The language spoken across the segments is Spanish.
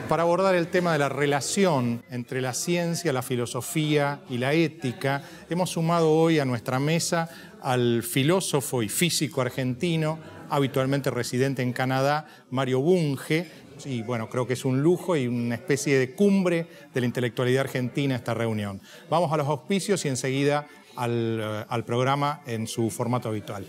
Para abordar el tema de la relación entre la ciencia, la filosofía y la ética, hemos sumado hoy a nuestra mesa al filósofo y físico argentino, habitualmente residente en Canadá, Mario Bunge. Y bueno, creo que es un lujo y una especie de cumbre de la intelectualidad argentina esta reunión. Vamos a los auspicios y enseguida al programa en su formato habitual.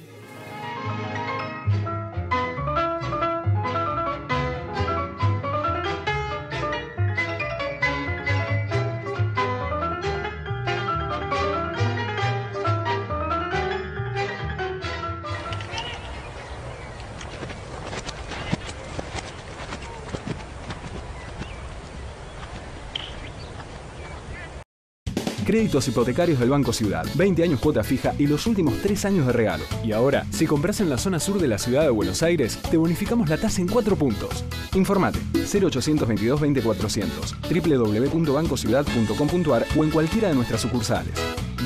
Créditos hipotecarios del Banco Ciudad. 20 años cuota fija y los últimos 3 años de regalo. Y ahora, si compras en la zona sur de la ciudad de Buenos Aires, te bonificamos la tasa en 4 puntos. Informate 0822 20 400, www.bancociudad.com.ar o en cualquiera de nuestras sucursales.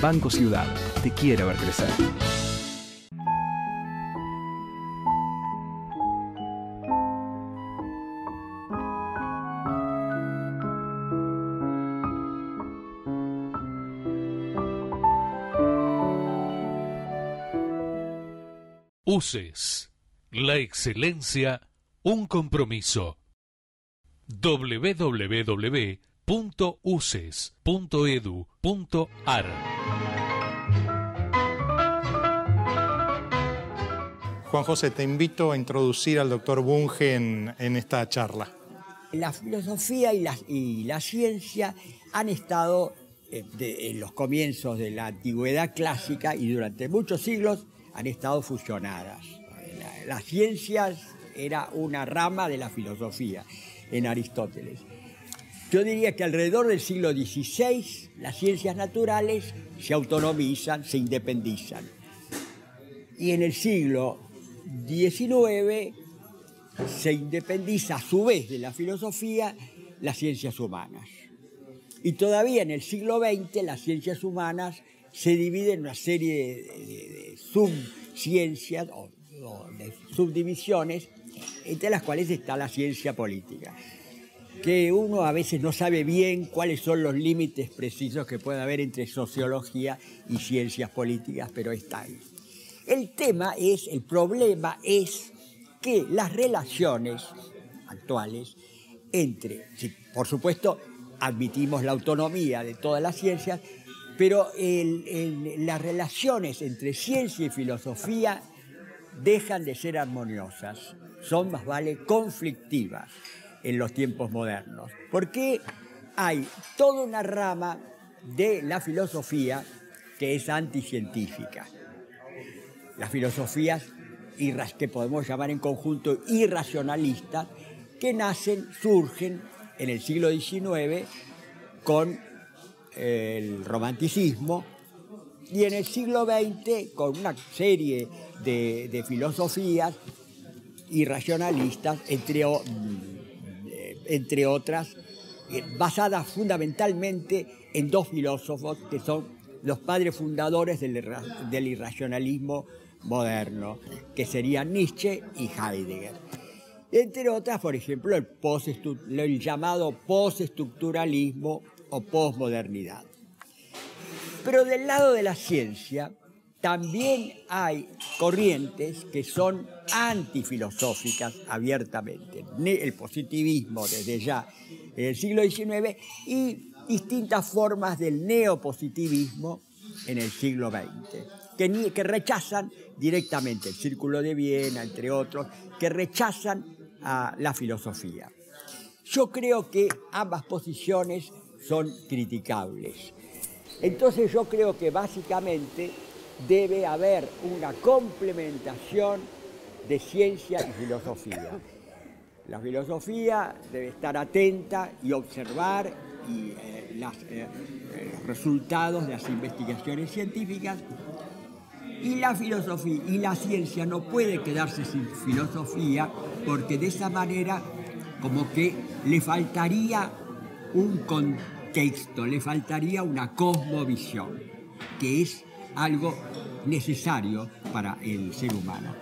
Banco Ciudad. Te quiere ver crecer. UCES, la excelencia, un compromiso. www.uces.edu.ar. Juan José, te invito a introducir al doctor Bunge en esta charla. La filosofía y la ciencia han estado en los comienzos de la antigüedad clásica y durante muchos siglos han estado fusionadas. Las ciencias era una rama de la filosofía en Aristóteles. Yo diría que alrededor del siglo XVI las ciencias naturales se autonomizan, se independizan. Y en el siglo XIX se independiza a su vez de la filosofía las ciencias humanas. Y todavía en el siglo XX las ciencias humanas se divide en una serie de subciencias o de subdivisiones, entre las cuales está la ciencia política, que uno a veces no sabe bien cuáles son los límites precisos que puede haber entre sociología y ciencias políticas, pero está ahí. El problema es que las relaciones actuales entre, sí, por supuesto, admitimos la autonomía de todas las ciencias, pero las relaciones entre ciencia y filosofía dejan de ser armoniosas, son más vale conflictivas en los tiempos modernos, porque hay toda una rama de la filosofía que es anticientífica. Las filosofías que podemos llamar en conjunto irracionalistas, que surgen en el siglo XIX con el romanticismo, y en el siglo XX con una serie de filosofías irracionalistas, entre otras, basadas fundamentalmente en dos filósofos que son los padres fundadores del irracionalismo moderno, que serían Nietzsche y Heidegger. Entre otras, por ejemplo, el llamado postestructuralismo o posmodernidad. Pero del lado de la ciencia también hay corrientes que son antifilosóficas abiertamente. El positivismo desde ya en el siglo XIX y distintas formas del neopositivismo en el siglo XX, que rechazan directamente el Círculo de Viena, entre otros, que rechazan a la filosofía. Yo creo que ambas posiciones son criticables. Entonces yo creo que básicamente debe haber una complementación de ciencia y filosofía. La filosofía debe estar atenta y observar los resultados de las investigaciones científicas, y la filosofía y la ciencia no puede quedarse sin filosofía, porque de esa manera como que le faltaría un contexto, le faltaría una cosmovisión, que es algo necesario para el ser humano.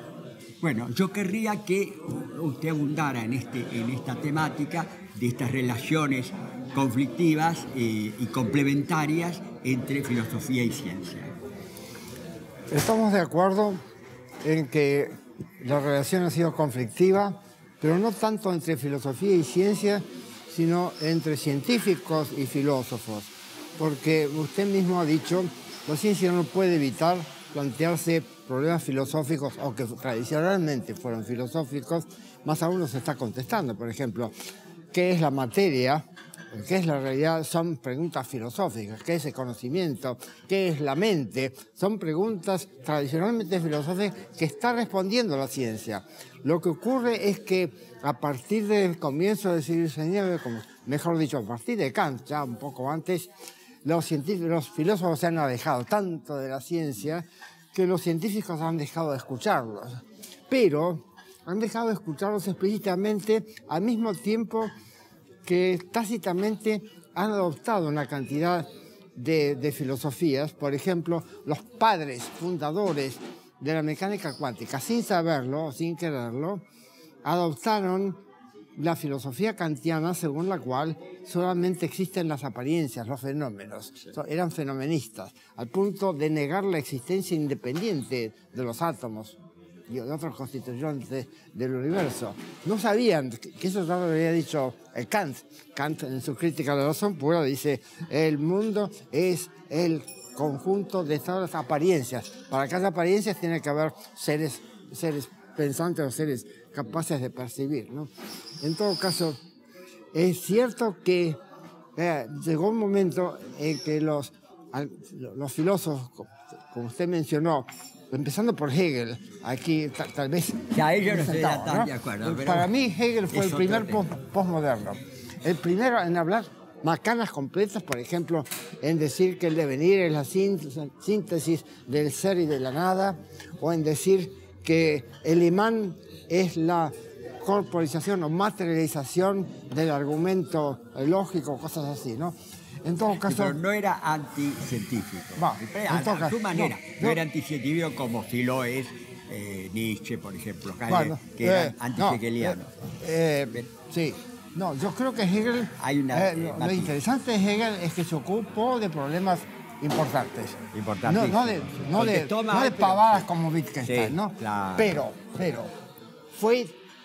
Bueno, yo querría que usted abundara en esta temática de estas relaciones conflictivas y complementarias entre filosofía y ciencia. Estamos de acuerdo en que la relación ha sido conflictiva, pero no tanto entre filosofía y ciencia, sino entre científicos y filósofos. Porque usted mismo ha dicho, la ciencia no puede evitar plantearse problemas filosóficos, o que tradicionalmente fueron filosóficos, más aún los está contestando. Por ejemplo, ¿qué es la materia? ¿Qué es la realidad? Son preguntas filosóficas. ¿Qué es el conocimiento? ¿Qué es la mente? Son preguntas tradicionalmente filosóficas que está respondiendo la ciencia. Lo que ocurre es que a partir del comienzo del siglo XIX, mejor dicho, a partir de Kant, ya un poco antes, los filósofos se han alejado tanto de la ciencia que los científicos han dejado de escucharlos. Pero han dejado de escucharlos explícitamente al mismo tiempo que tácitamente han adoptado una cantidad de filosofías. Por ejemplo, los padres fundadores de la mecánica cuántica, sin saberlo, sin quererlo, adoptaron la filosofía kantiana según la cual solamente existen las apariencias, los fenómenos. Eran fenomenistas, al punto de negar la existencia independiente de los átomos y de otros constituyentes del universo. No sabían, que eso ya lo había dicho Kant. Kant en su crítica de la razón pura dice, el mundo es el conjunto de todas las apariencias. Para cada apariencia tiene que haber seres pensantes o seres capaces de percibir, ¿no? En todo caso, es cierto que llegó un momento en que los filósofos, como usted mencionó, empezando por Hegel, aquí tal vez... Ya ellos no estoy tan de acuerdo. Pero para mí Hegel fue el primer postmoderno. El primero en hablar macanas completas, por ejemplo, en decir que el devenir es la síntesis del ser y de la nada, o en decir que el imán es la corporización o materialización del argumento lógico, cosas así, ¿no? En todo caso... Pero no era anticientífico. A su manera. No era anticientífico como si lo es Nietzsche, por ejemplo, que era antihegeliano. Sí. No, yo creo que Hegel... lo interesante de Hegel es que se ocupó de problemas importantes. No de pavadas como Wittgenstein, sí, ¿no? Claro. Pero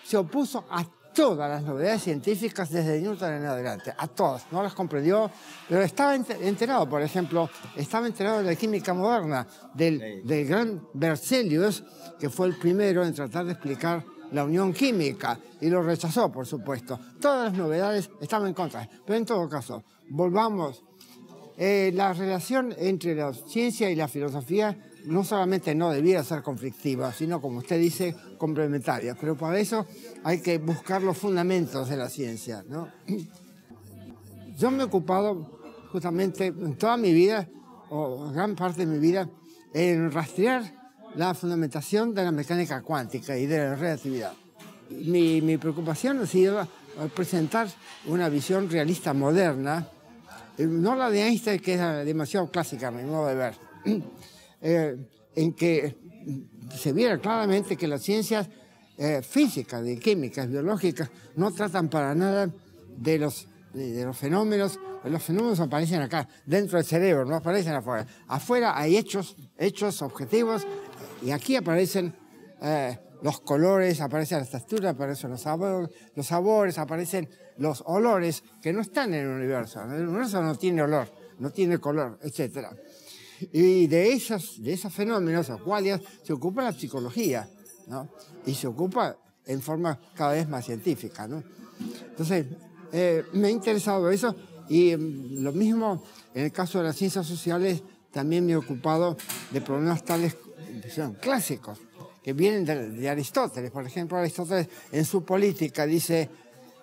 se opuso a todas las novedades científicas desde Newton en adelante, a todas, no las comprendió, pero estaba enterado, por ejemplo, de la química moderna, del gran Berzelius, que fue el primero en tratar de explicar la unión química, y lo rechazó, por supuesto. Todas las novedades estaban en contra, pero en todo caso, volvamos. La relación entre la ciencia y la filosofía no solamente no debiera ser conflictiva, sino, como usted dice, complementaria. Pero para eso hay que buscar los fundamentos de la ciencia, ¿no? Yo me he ocupado justamente en toda mi vida, o gran parte de mi vida, en rastrear la fundamentación de la mecánica cuántica y de la relatividad. Mi preocupación ha sido presentar una visión realista moderna, no la de Einstein, que es demasiado clásica a mi modo de ver, en que se viera claramente que las ciencias físicas, de químicas, biológicas, no tratan para nada de los fenómenos. Los fenómenos aparecen acá, dentro del cerebro, no aparecen afuera. Afuera hay hechos objetivos, y aquí aparecen los colores, aparecen las texturas, aparecen los sabores, aparecen los olores que no están en el universo. El universo no tiene olor, no tiene color, etc. Y de esos fenómenos o cualias se ocupa la psicología, ¿no? Y se ocupa en forma cada vez más científica, ¿no? Entonces, me ha interesado eso, y lo mismo en el caso de las ciencias sociales, también me he ocupado de problemas tales que son clásicos, que vienen de Aristóteles. Por ejemplo, Aristóteles en su Política dice,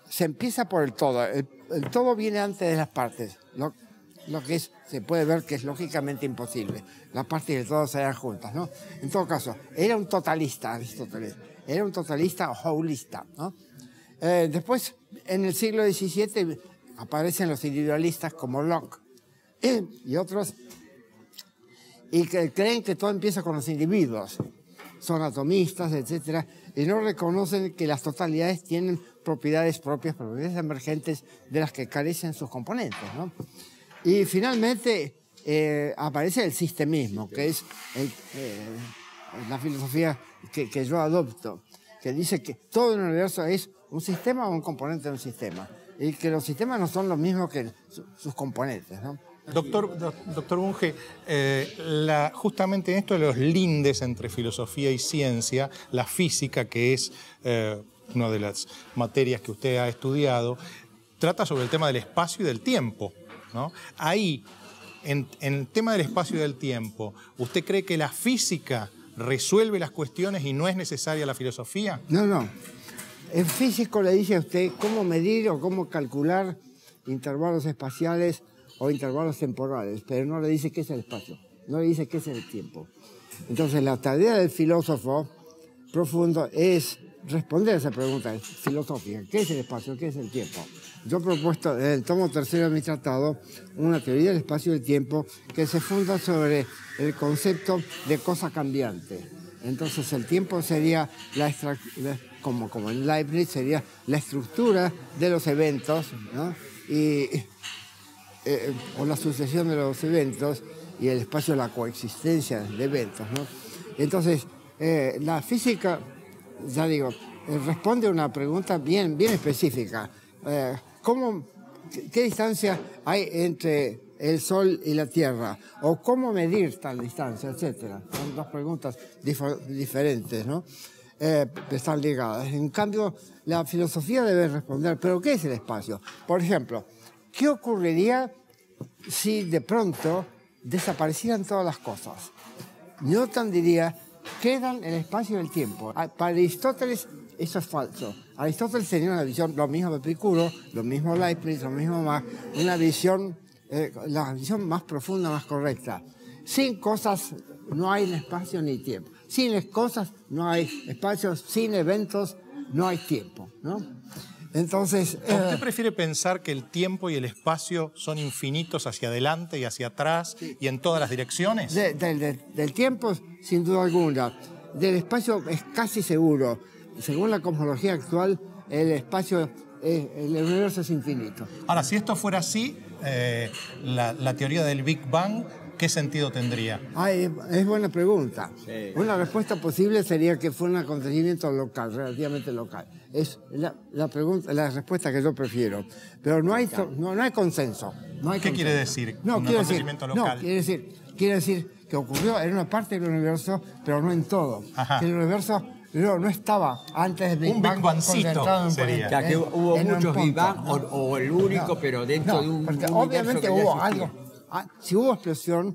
se empieza por el todo. El todo viene antes de las partes, lo que se puede ver que es lógicamente imposible. Las partes y el todo se dan juntas, ¿no? En todo caso, era un totalista Aristóteles, era un totalista o holista, ¿no? Después, en el siglo XVII, aparecen los individualistas como Locke y otros, y que creen que todo empieza con los individuos. son atomistas, etc. Y no reconocen que las totalidades tienen propiedades propias, propiedades emergentes de las que carecen sus componentes, ¿no? Y finalmente aparece el sistemismo, que es la filosofía que yo adopto, que dice que todo el universo es un sistema o un componente de un sistema, y que los sistemas no son los mismos que sus componentes, ¿no? Doctor Bunge, justamente en esto de los lindes entre filosofía y ciencia, la física, que es una de las materias que usted ha estudiado, trata sobre el tema del espacio y del tiempo, ¿no? Ahí, en el tema del espacio y del tiempo, ¿usted cree que la física resuelve las cuestiones y no es necesaria la filosofía? No. El físico le dice a usted cómo medir o cómo calcular intervalos espaciales o intervalos temporales, pero no le dice qué es el espacio, no le dice qué es el tiempo. Entonces, la tarea del filósofo profundo es responder a esa pregunta filosófica: ¿qué es el espacio? ¿Qué es el tiempo? Yo he propuesto en el tomo 3 de mi tratado una teoría del espacio y del tiempo que se funda sobre el concepto de cosa cambiante. Entonces, el tiempo sería como en Leibniz, sería la estructura de los eventos, ¿no? O la sucesión de los eventos, y el espacio la coexistencia de eventos, ¿no? Entonces, la física, ya digo, responde a una pregunta bien específica. ¿Qué distancia hay entre el Sol y la Tierra? ¿O cómo medir tal distancia? Etcétera. Son dos preguntas diferentes, ¿no? Están ligadas. En cambio, la filosofía debe responder: ¿pero qué es el espacio? Por ejemplo, ¿qué ocurriría si de pronto desaparecieran todas las cosas? Newton diría: quedan el espacio y el tiempo. Para Aristóteles eso es falso. Aristóteles tenía una visión, lo mismo de Epicuro, lo mismo Leibniz, lo mismo Marx, una visión, la visión más profunda, más correcta. Sin cosas no hay espacio ni tiempo. Sin cosas no hay espacio, sin eventos no hay tiempo, ¿no? Entonces, ¿usted prefiere pensar que el tiempo y el espacio son infinitos hacia adelante y hacia atrás y en todas las direcciones? Del tiempo, sin duda alguna. Del espacio es casi seguro. Según la cosmología actual, el espacio, el universo es infinito. Ahora, si esto fuera así, la teoría del Big Bang, ¿qué sentido tendría? Es buena pregunta. Sí. Una respuesta posible sería que fue un acontecimiento local, relativamente local. Es la respuesta que yo prefiero. Pero no hay consenso. ¿Qué quiere decir? Un acontecimiento local. No, quiere decir que ocurrió en una parte del universo, pero no en todo. Ajá. Que el universo no estaba antes del Big Bang. Un Big Bangcito sería. O sea, que hubo muchos Big Bang o el único, pero dentro de un universo. Obviamente hubo algo. Si hubo explosión,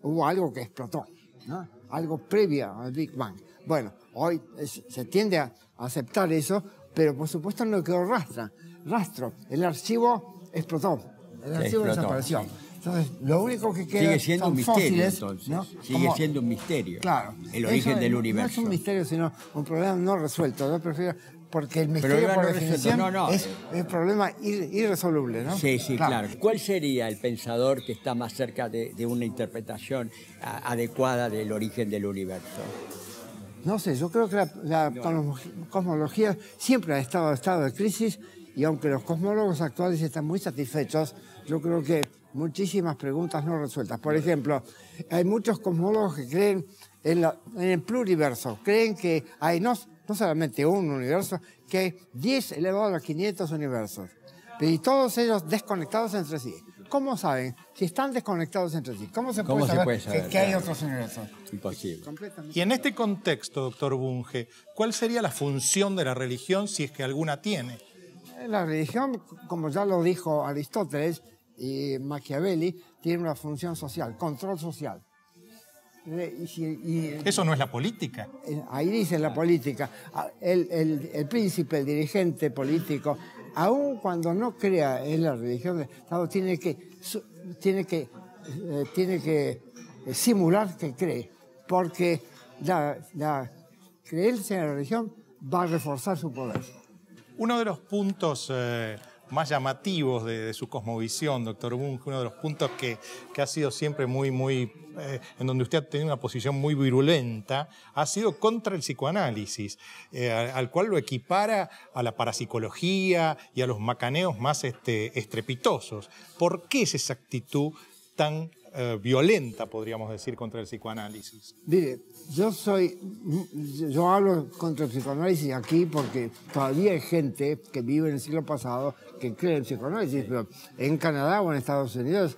hubo algo que explotó, ¿no? Algo previo al Big Bang. Bueno, hoy se tiende a aceptar eso, pero por supuesto no quedó rastro. El archivo explotó, el archivo desapareció. Sí. Entonces, lo único que queda sigue siendo son un misterio, fósiles, entonces. ¿no? Sigue siendo un misterio. Claro. El origen del universo. No es un misterio, sino un problema no resuelto. Yo prefiero, porque el misterio, por definición, es un problema irresoluble, ¿no? Sí, claro. ¿Cuál sería el pensador que está más cerca de una interpretación adecuada del origen del universo? No sé, yo creo que la cosmología siempre ha estado en estado de crisis, y aunque los cosmólogos actuales están muy satisfechos, yo creo que muchísimas preguntas no resueltas. Por ejemplo, hay muchos cosmólogos que creen en el pluriverso, creen que hay no solamente un universo, que hay 10 elevado a los 500 universos, y todos ellos desconectados entre sí. ¿Cómo saben? Si están desconectados entre sí, ¿cómo se puede saber que hay otros universos? Imposible. Y en este contexto, doctor Bunge, ¿cuál sería la función de la religión, si es que alguna tiene? La religión, como ya lo dijo Aristóteles y Machiavelli, tiene una función social, control social. Eso no es la política. Ahí dice la política. El príncipe, el dirigente político, aun cuando no crea en la religión del Estado, tiene que simular que cree, porque la creencia en la religión va a reforzar su poder. Uno de los puntos más llamativos de su cosmovisión, doctor Bunge, uno de los puntos que ha sido siempre en donde usted ha tenido una posición muy virulenta, ha sido contra el psicoanálisis, al cual lo equipara a la parapsicología y a los macaneos más estrepitosos. ¿Por qué es esa actitud tan violenta, podríamos decir, contra el psicoanálisis? Mire, yo hablo contra el psicoanálisis aquí porque todavía hay gente que vive en el siglo pasado que cree en el psicoanálisis, pero en Canadá o en Estados Unidos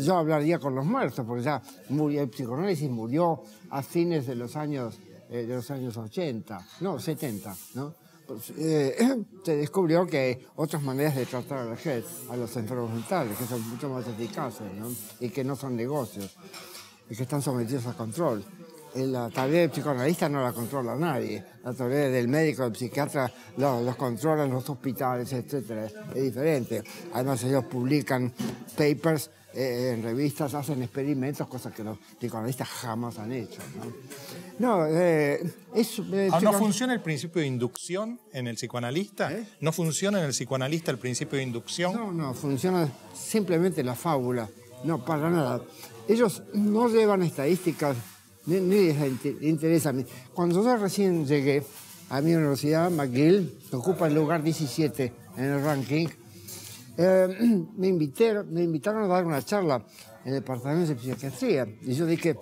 yo hablaría con los muertos, porque ya el psicoanálisis murió a fines de los años 80, no, 70, ¿no? Se descubrió que hay otras maneras de tratar a los enfermos mentales, que son mucho más eficaces, ¿no? Y que no son negocios, y que están sometidos a control. La tarea del psicoanalista no la controla nadie, la tarea del médico, del psiquiatra, los controlan los hospitales, etc. Es diferente. Además ellos publican papers en revistas, hacen experimentos, cosas que los psicoanalistas jamás han hecho, ¿no? ¿No funciona el principio de inducción en el psicoanalista? ¿No funciona en el psicoanalista el principio de inducción? No, funciona simplemente la fábula, no, para nada. Ellos no llevan estadísticas, ni les interesa. Cuando yo recién llegué a mi universidad, McGill, que ocupa el lugar 17 en el ranking, me invitaron a dar una charla en el departamento de psiquiatría. Y yo dije,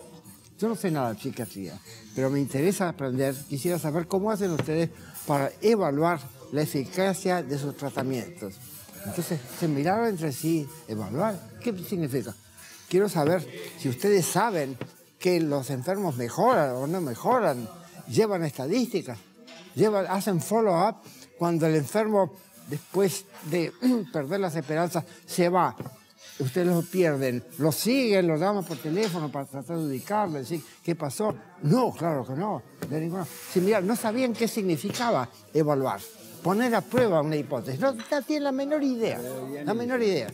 yo no sé nada de psiquiatría, pero me interesa aprender, quisiera saber cómo hacen ustedes para evaluar la eficacia de sus tratamientos. Entonces se miraron entre sí, evaluar, ¿qué significa? Quiero saber si ustedes saben que los enfermos mejoran o no mejoran, llevan estadísticas, hacen follow-up cuando el enfermo, después de perder las esperanzas, se va. Ustedes lo pierden, lo siguen, lo llaman por teléfono para tratar de ubicarle, decir qué pasó. No, claro que no, de ninguna. Si mirar, no sabían qué significaba evaluar, poner a prueba una hipótesis. No tienen la menor idea, la menor idea.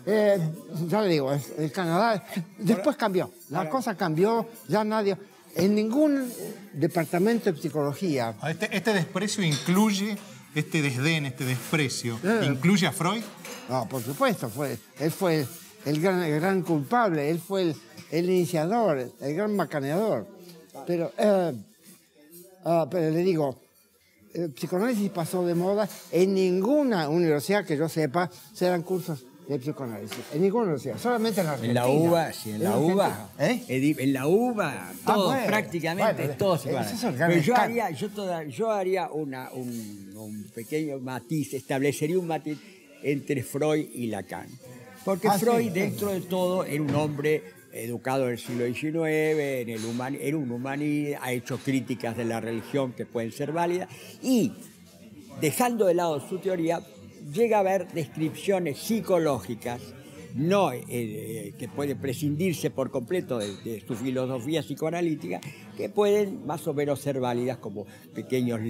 Ya le digo, el Canadá después cambió, la cosa cambió, ya nadie, en ningún departamento de psicología. ¿Este desprecio incluye, este desdén, este desprecio, incluye a Freud? No, por supuesto, él fue el gran culpable, él fue el iniciador, el gran macaneador. Pero le digo, el psicoanálisis pasó de moda. En ninguna universidad que yo sepa se dan cursos de psicoanálisis. En ninguna universidad, solamente en la Argentina. En la UBA, sí, en la UBA. En la UBA, todo, prácticamente todo psicoanálisis. Pero yo haría un pequeño matiz, establecería un matiz entre Freud y Lacan. Porque Freud, dentro de todo, era un hombre educado en el siglo XIX, era un humanista, ha hecho críticas de la religión que pueden ser válidas, y dejando de lado su teoría, llega a haber descripciones psicológicas que pueden prescindirse por completo de su filosofía psicoanalítica, que pueden más o menos ser válidas como pequeños,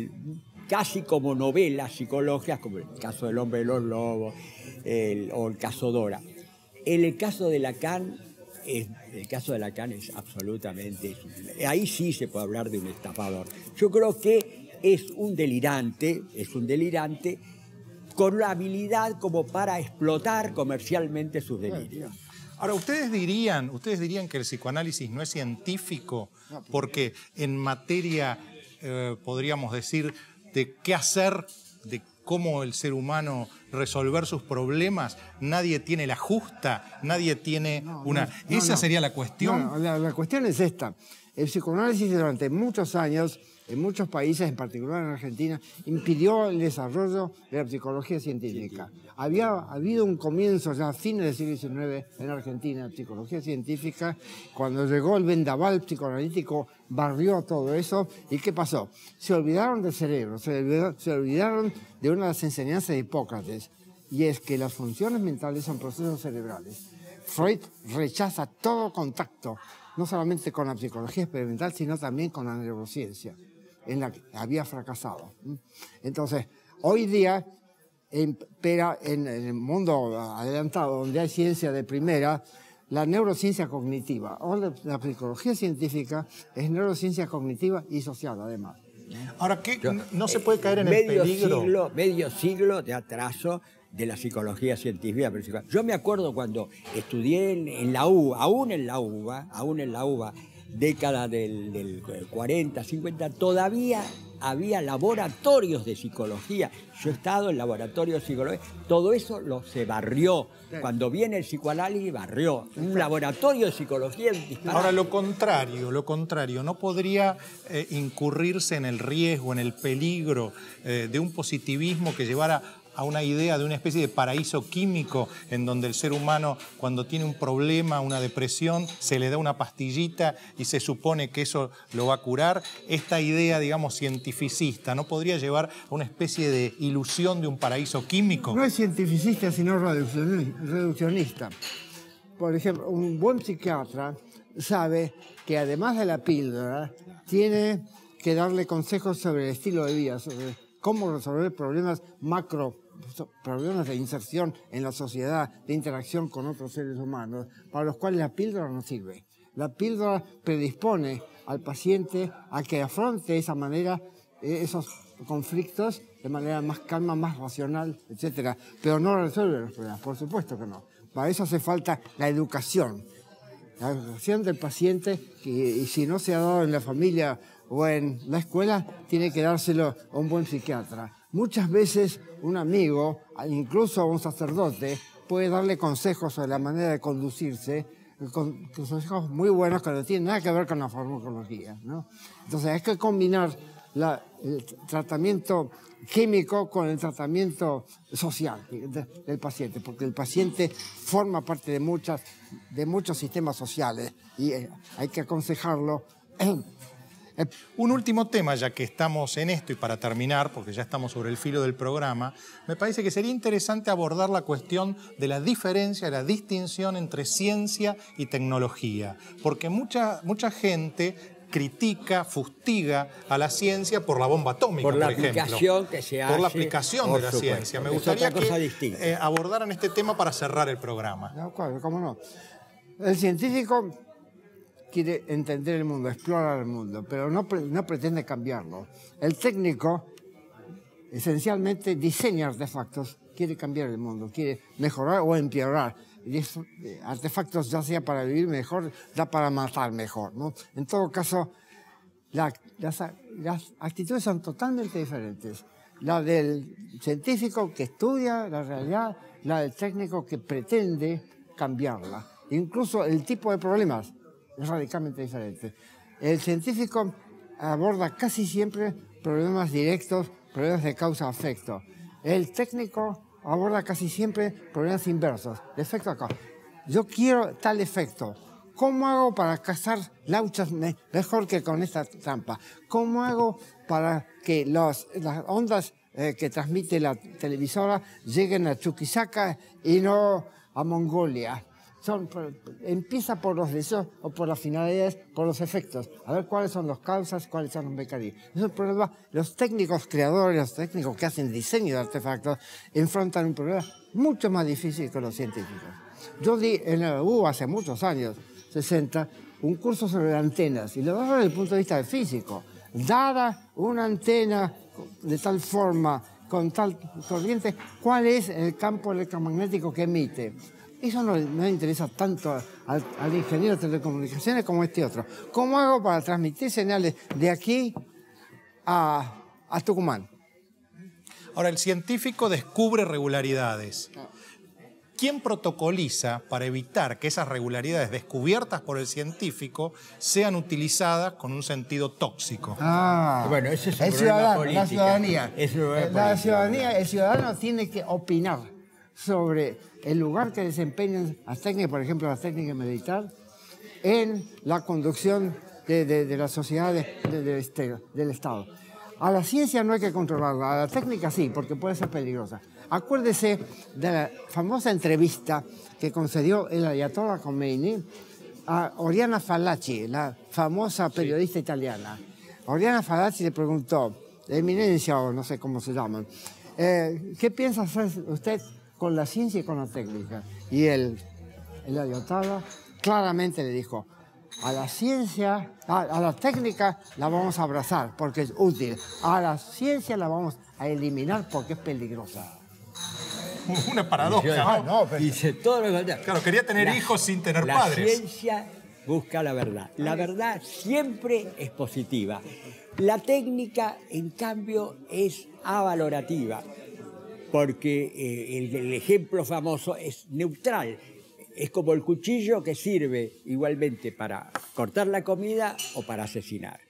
casi como novelas psicológicas, como el caso del hombre de los lobos o el caso Dora. El caso de Lacan es absolutamente... Ahí sí se puede hablar de un estafador. Yo creo que es un delirante con la habilidad como para explotar comercialmente sus delirios. Ahora, ¿ustedes dirían que el psicoanálisis no es científico porque en materia, podríamos decir, de qué hacer, de cómo el ser humano resolver sus problemas, nadie tiene la justa, nadie tiene ¿Esa sería la cuestión? La cuestión es esta. El psicoanálisis durante muchos años, en muchos países, en particular en Argentina, impidió el desarrollo de la psicología científica. Había habido un comienzo ya a fines del siglo XIX en Argentina, de psicología científica. Cuando llegó el vendaval psicoanalítico, barrió todo eso. ¿Y qué pasó? Se olvidaron del cerebro, se olvidaron de una de las enseñanzas de Hipócrates, y es que las funciones mentales son procesos cerebrales. Freud rechaza todo contacto, no solamente con la psicología experimental, sino también con la neurociencia, en la que había fracasado. Entonces, hoy día, pero en el mundo adelantado, donde hay ciencia de primera, la neurociencia cognitiva, o la psicología científica, es neurociencia cognitiva y social, además. Ahora, ¿no se puede caer en el peligro? Medio siglo de atraso de la psicología científica. Yo me acuerdo cuando estudié en la UBA, aún en la UBA, década del 40, 50, todavía había laboratorios de psicología. Yo he estado en laboratorios de psicología. Todo eso se barrió. Cuando viene el psicoanálisis, barrió. Un laboratorio de psicología. Ahora, lo contrario. ¿No podría incurrirse en el riesgo, en el peligro de un positivismo que llevara a una idea de una especie de paraíso químico en donde el ser humano, cuando tiene un problema, una depresión, se le da una pastillita y se supone que eso lo va a curar? Esta idea, digamos, cientificista, ¿no podría llevar a una especie de ilusión de un paraíso químico? No es cientificista, sino reduccionista. Por ejemplo, un buen psiquiatra sabe que además de la píldora, tiene que darle consejos sobre el estilo de vida, sobre cómo resolver problemas problemas de inserción en la sociedad, de interacción con otros seres humanos, para los cuales la píldora no sirve. La píldora predispone al paciente a que afronte esa manera, esos conflictos de manera más calma, más racional, etc. Pero no resuelve los problemas, por supuesto que no. Para eso hace falta la educación del paciente, y si no se ha dado en la familia o en la escuela, tiene que dárselo a un buen psiquiatra. Muchas veces un amigo, incluso un sacerdote, puede darle consejos sobre la manera de conducirse, consejos muy buenos que no tienen nada que ver con la farmacología, ¿no? Entonces hay que combinar el tratamiento químico con el tratamiento social del paciente, porque el paciente forma parte de muchos sistemas sociales y hay que aconsejarlo. Un último tema, ya que estamos en esto, y para terminar, porque ya estamos sobre el filo del programa, me parece que sería interesante abordar la cuestión de la diferencia, la distinción entre ciencia y tecnología, porque mucha gente critica, fustiga a la ciencia por la bomba atómica, por ejemplo. Aplicación que se hace. Por la aplicación de la ciencia. Me gustaría que abordaran este tema para cerrar el programa. De acuerdo, cómo no. El científico quiere entender el mundo, explorar el mundo, pero no pretende cambiarlo. El técnico, esencialmente, diseña artefactos, quiere cambiar el mundo, quiere mejorar o empeorar. Artefactos ya sea para vivir mejor, ya para matar mejor, ¿no? En todo caso, las actitudes son totalmente diferentes. La del científico que estudia la realidad, la del técnico que pretende cambiarla. Incluso el tipo de problemas es radicalmente diferente. El científico aborda casi siempre problemas directos, problemas de causa-efecto. El técnico aborda casi siempre problemas inversos, de efecto acá. Yo quiero tal efecto. ¿Cómo hago para cazar lauchas mejor que con esta trampa? ¿Cómo hago para que las ondas que transmite la televisora lleguen a Chuquisaca y no a Mongolia? Empieza por los deseos o por las finalidades, por los efectos. A ver cuáles son las causas, cuáles son los mecanismos. Es un problema. Los técnicos creadores, los técnicos que hacen diseño de artefactos, enfrentan un problema mucho más difícil que los científicos. Yo di en la U hace muchos años, 60, un curso sobre antenas, y lo daba desde el punto de vista del físico. Dada una antena de tal forma, con tal corriente, ¿cuál es el campo electromagnético que emite? Eso no le interesa tanto al ingeniero de telecomunicaciones como este otro. ¿Cómo hago para transmitir señales de aquí a Tucumán? Ahora, el científico descubre regularidades. ¿Quién protocoliza para evitar que esas regularidades descubiertas por el científico sean utilizadas con un sentido tóxico? Bueno, ese es el ciudadano, la ciudadanía. El ciudadano tiene que opinar sobre el lugar que desempeñan las técnicas, por ejemplo, las técnicas militares, en la conducción de la sociedad del Estado. A la ciencia no hay que controlarla, a la técnica sí, porque puede ser peligrosa. Acuérdese de la famosa entrevista que concedió el ayatollah Khomeini a Oriana Fallaci, la famosa periodista italiana. Oriana Fallaci le preguntó, eminencia o no sé cómo se llaman, ¿qué piensa hacer usted con la ciencia y con la técnica? Y el ayatollah claramente le dijo, a la ciencia, a la técnica la vamos a abrazar porque es útil, a la ciencia la vamos a eliminar porque es peligrosa. una paradoja, ¿no? Dice todo lo contrario. Claro, quería tener hijos sin tener padres. La ciencia busca la verdad. La verdad siempre es positiva. La técnica, en cambio, es avalorativa, porque el ejemplo famoso es neutral. Es como el cuchillo que sirve igualmente para cortar la comida o para asesinar.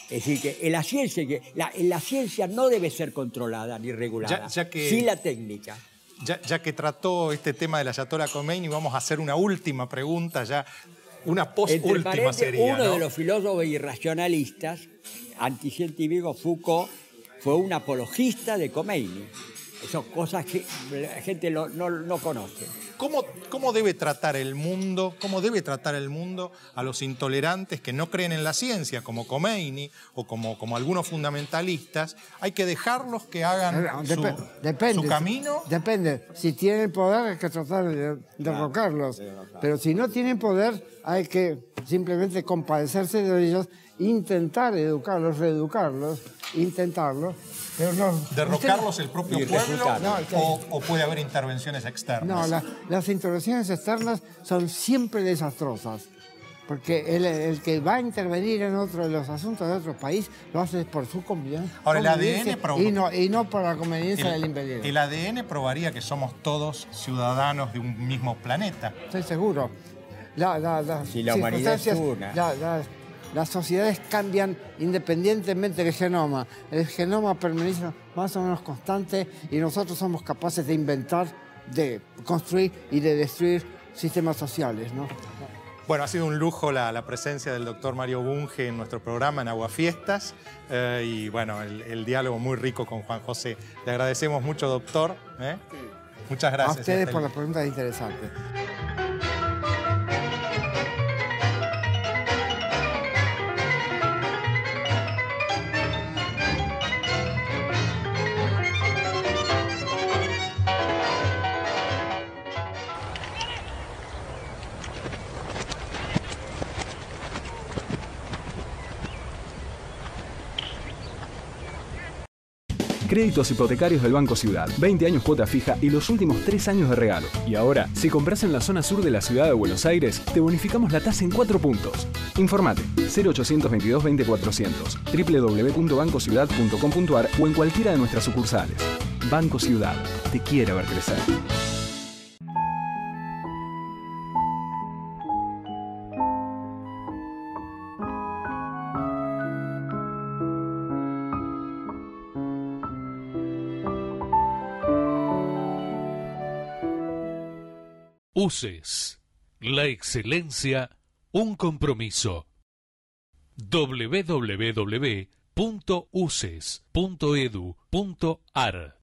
Es decir, que en la ciencia no debe ser controlada ni regulada, sí la técnica. Ya que trató este tema de la Ayatollah Khomeini, vamos a hacer una última pregunta, ya una post-última sería. Uno de los filósofos irracionalistas anticientíficos, Foucault, fue un apologista de Khomeini. Son cosas que la gente no conoce. ¿Cómo debe tratar el mundo? ¿Cómo debe tratar el mundo a los intolerantes que no creen en la ciencia, como Khomeini o como algunos fundamentalistas? ¿Hay que dejarlos que hagan su camino? Depende. Si tienen poder hay que tratar de derrocarlos. Pero si no tienen poder hay que simplemente compadecerse de ellos, intentar educarlos, reeducarlos, intentarlo. Pero no, ¿derrocarlos el propio pueblo o puede haber intervenciones externas? No, las intervenciones externas son siempre desastrosas, porque el que va a intervenir en otro de los asuntos de otro país lo hace por su conveniencia. Ahora, el ADN y no por la conveniencia del imperialismo. El ADN probaría que somos todos ciudadanos de un mismo planeta. Estoy seguro. Si la humanidad es una. Las sociedades cambian independientemente del genoma. El genoma permanece más o menos constante y nosotros somos capaces de inventar, de construir y de destruir sistemas sociales, ¿no? Bueno, ha sido un lujo la presencia del doctor Mario Bunge en nuestro programa en Aguafiestas y bueno, el diálogo muy rico con Juan José. Le agradecemos mucho, doctor. Muchas gracias. A ustedes por las preguntas interesantes. Créditos hipotecarios del Banco Ciudad. 20 años cuota fija y los últimos 3 años de regalo. Y ahora, si compras en la zona sur de la ciudad de Buenos Aires, te bonificamos la tasa en 4 puntos. Informate 0822 20 400, www.bancociudad.com.ar o en cualquiera de nuestras sucursales. Banco Ciudad. Te quiere ver crecer. UCES, la excelencia, un compromiso. www.uces.edu.ar